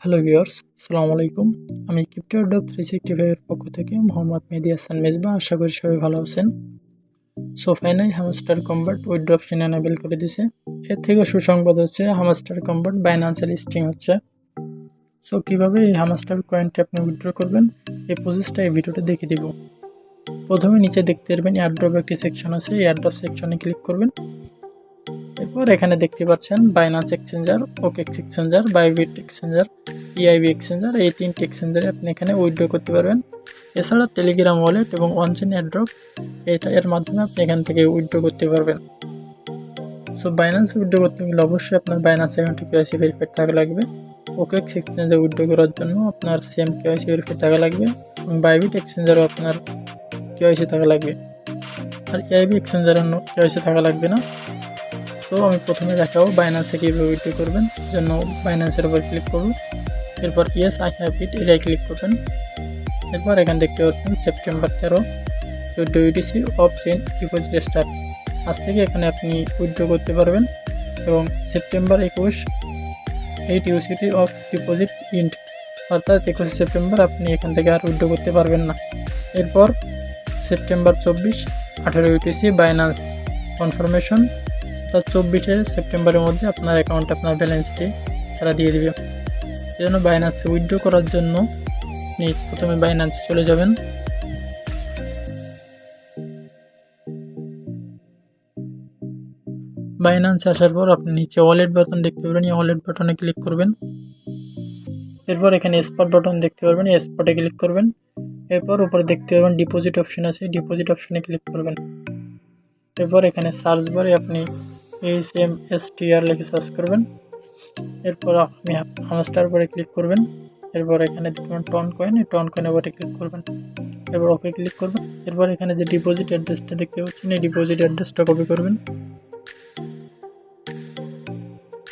Hello viewers, আসসালামু আলাইকুম। আমি ক্রিপ্টোডব 365 এর পক্ষ থেকে মোহাম্মদ মেহেদী হাসান মেজবা। আশা করি সবাই ভালো আছেন। So finally hamster convert withdraw option enable করে দিছে। এর থেকে সুসংবাদ হচ্ছে হামস্টার কনভার্ট বাইন্যান্সে লিস্টিং হচ্ছে। সো কীভাবে এই হামস্টার কয়েনটি আপনি উইথড্র করবেন এই প্রসেসটা এই ভিডিওতে দেখিয়ে দিব। প্রথমে নিচে দেখতে পারবেন এয়ারড্রপ একটি সেকশন আছে, এই এয়ারড্রপ সেকশনে ক্লিক করবেন। এরপর এখানে দেখতে পাচ্ছেন Binance exchanger, OKX exchanger, Bybit exchanger, EIB exchanger, এই তিনটি এক্সচেঞ্জারে আপনি এখানে উইথড্র করতে পারবেন। এছাড়া টেলিগ্রাম ওয়ালেট এবং অনচেন এয়ারড্রপ এর মাধ্যমে আপনি এখান থেকে উইথড্র করতে পারবেন। সো বাইন্যান্সে উইথড্র করতে গেলে অবশ্যই আপনার বাইন্যান্স অ্যাকাউন্টে কেওয়াইসি ভেরিফাইড থাকা লাগবে। ওকেএক্স এক্সচেঞ্জে উইথড্র করার জন্য আপনার সেম কেওয়াইসি ভেরিফাইড থাকা লাগবে এবং বাইবিট এক্সচেঞ্জারও আপনার কেওয়াইসি থাকা লাগবে। আর ইআইবি এক্সচেঞ্জারের কেওয়াইসি থাকা লাগবে না। তো আমি প্রথমে দেখাবো বাইন্যান্সে কীভাবে উইথড্র করবেন। জন্য বাইন্যান্সের উপর ক্লিক করব। এরপর ইয়েস আই হ্যাভ ইট এটাই ক্লিক করবেন। এরপর এখানে দেখতে পাচ্ছেন September 13 withdraw UTC of chain deposit start. আজ থেকে এখানে আপনি উইথড্র করতে পারবেন এবং September 21 8 UCT of deposit int, অর্থাৎ 21 সেপ্টেম্বর আপনি এখান থেকে আর উইথড্র করতে পারবেন না। এরপর সেপ্টেম্বর 24 18 ইউটিসি বাইন্যান্স কনফার্মেশন, অর্থাৎ 24 সেপ্টেম্বরের মধ্যে আপনার অ্যাকাউন্টে আপনার ব্যালেন্সটি তারা দিয়ে দেবে। এই জন্য বাইন্যান্সে উইথড্র করার জন্য আপনি প্রথমে বাইন্যান্সে চলে যাবেন। বাইন্যান্সে আসার পর আপনি নিচে ওয়ালেট বাটন দেখতে পাবেন, এই ওয়ালেট বাটনে ক্লিক করবেন। এরপর এখানে স্পট বাটন দেখতে পারবেন, এই স্পটে ক্লিক করবেন। এরপর উপরে দেখতে পাবেন ডিপোজিট অপশন আছে, ডিপোজিট অপশনে ক্লিক করবেন। এরপর এখানে সার্চ বারে আপনি HMSTR লিখে সার্চ করবেন। এরপর আপনি হামস্টার উপরে ক্লিক করবেন। এরপর এখানে দেখবেন টন কয়েন, এই টন কয়েনের উপরে ক্লিক করবেন। এরপর ওকে ক্লিক করবেন। এরপর এখানে যে ডিপোজিট অ্যাড্রেসটা দেখতে পাচ্ছেন, এই ডিপোজিট অ্যাড্রেসটা কপি করবেন।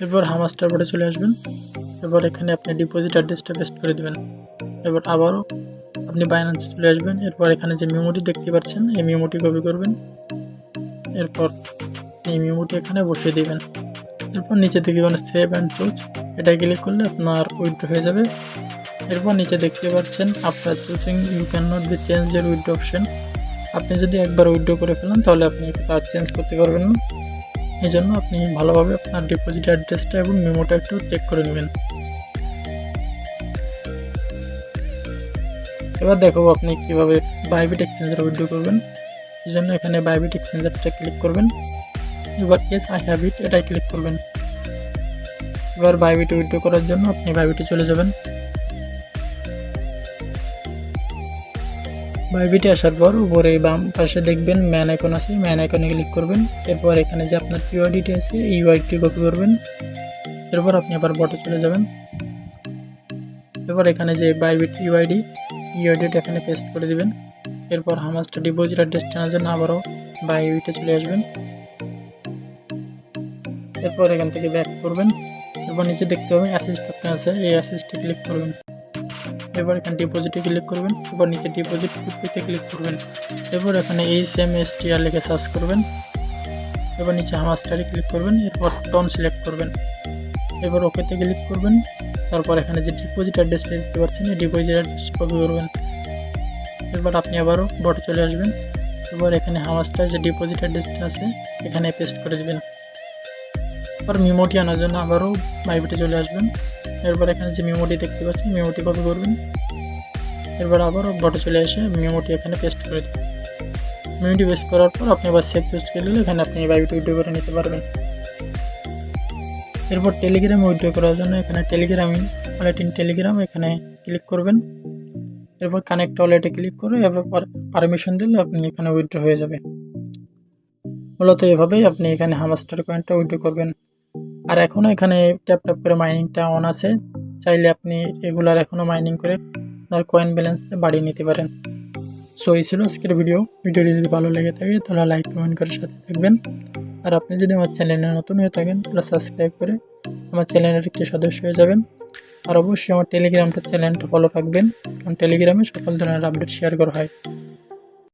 এরপর হামস্টার উপরে চলে আসবেন। এরপর এখানে আপনি ডিপোজিট অ্যাড্রেসটা পেস্ট করে দেবেন। এরপর আবারও আপনি বাইন্যান্সে চলে আসবেন। এরপর এখানে যে মেমোটি দেখতে পাচ্ছেন, এই মেমোটি কপি করবেন। এরপর এই মেমোটি এখানে বসিয়ে দেবেন। এরপর নিচে দেখবেন সেভ অ্যান্ড চুজ, এটা ক্লিক করলে আপনার উইথড্র হয়ে যাবে। এরপর নিচে দেখতে পাচ্ছেন after choosing you can not be change এর উইথড্র অপশন। আপনি যদি একবার উইথড্র করে ফেলেন তাহলে আপনি আর চেঞ্জ করতে পারবেন না। এই জন্য আপনি ভালোভাবে আপনার ডিপোজিট অ্যাড্রেসটা এবং মেমোটা একটু চেক করে নেবেন। এবার দেখো আপনি কীভাবে বাইবিট এক্সচেঞ্জার উইথড্র করবেন। এই জন্য এখানে বাইবিট এক্সচেঞ্জারটা ক্লিক করবেন। এবার ইয়েস আই হ্যাভ ইট এটাই ক্লিক করবেন। এবার বাইবিটে উইথড্র করার জন্য আপনি বাইবিটে চলে যাবেন। বাইবিটে আসার পর উপরে বাম পাশে দেখবেন ম্যান আইকন আছে, ম্যান আইকনে ক্লিক করবেন। এরপর এখানে যে আপনার ইউআইডিটি আছে এই ইউআইডিটি কপি করবেন। এরপর আপনি আবার বটে চলে যাবেন। এরপর এখানে যে বাইবিট ইউআইডিটা এখানে পেস্ট করে দিবেন। এরপর হামাস্টার ডিপোজিট অ্যাড্রেস টানার জন্য আবারও বাইবিটে চলে আসবেন। এরপর এখান থেকে ব্যাক করবেন। এরপর নিচে দেখতে পাবেন অ্যাসিস্ট অপশন আছে, এই অ্যাসিস্টে ক্লিক করবেন। এরপর এখানে ডিপোজিটে ক্লিক করবেন। এরপর নিচে ডিপোজিট কুপনিতে ক্লিক করবেন। এরপর এখানে HMSTR লিখে সার্চ করবেন। এরপর নিচে হামাস্টারে ক্লিক করবেন। এরপর টন সিলেক্ট করবেন। এরপর ওকেতে ক্লিক করবেন। তারপর এখানে যে ডিপোজিট অ্যাড্রেসটা দেখতে পাচ্ছেন এই ডিপোজিট অ্যাড্রেস কপি করবেন। এরপর আপনি আবারও বটে চলে আসবেন। এরপর এখানে হামাস্টার যে ডিপোজিট অ্যাড্রেসটা আছে এখানে পেস্ট করে দেবেন। এরপর মেমোটি আনার জন্য আবারও বাইবিটে চলে আসবেন। এরপর এখানে যে মেমোটি দেখতে পাচ্ছেন মেমোটি কপি করবেন। এরপর আবারও বটে চলে এসে মেমোটি এখানে পেস্ট করে দেবেন। মেমোটি পেস্ট করার পর আপনি আবার সেভ চুজ করে দিলে এখানে আপনি বাইবিটে উইথড্র করে নিতে পারবেন। এরপর টেলিগ্রামে উইথড্র করার জন্য এখানে ওয়ালেট ইন টেলিগ্রাম এখানে ক্লিক করবেন। এরপর কানেক্ট ওয়ালেটে ক্লিক করে এরপর পারমিশন দিলে আপনি এখানে উইথড্র হয়ে যাবে। মূলত এভাবেই আপনি এখানে হামস্টার কয়েনটা উইথড্র করবেন। আর এখনও এখানে ট্যাপ করে মাইনিংটা অন আছে, চাইলে আপনি রেগুলার এখনও মাইনিং করে আপনার কয়েন ব্যালেন্স বাড়িয়ে নিতে পারেন। সো এই ছিল আজকের ভিডিওটি যদি ভালো লেগে থাকে তাহলে লাইক কমেন্ট করে সাথে থাকবেন। আর আপনি যদি আমার চ্যানেলে নতুন হয়ে থাকেন তাহলে সাবস্ক্রাইব করে আমার চ্যানেলের একটি সদস্য হয়ে যাবেন। আর অবশ্যই আমার টেলিগ্রামটা চ্যানেলটা ফলো রাখবেন, কারণ টেলিগ্রামে সকল ধরনের আপডেট শেয়ার করা হয়।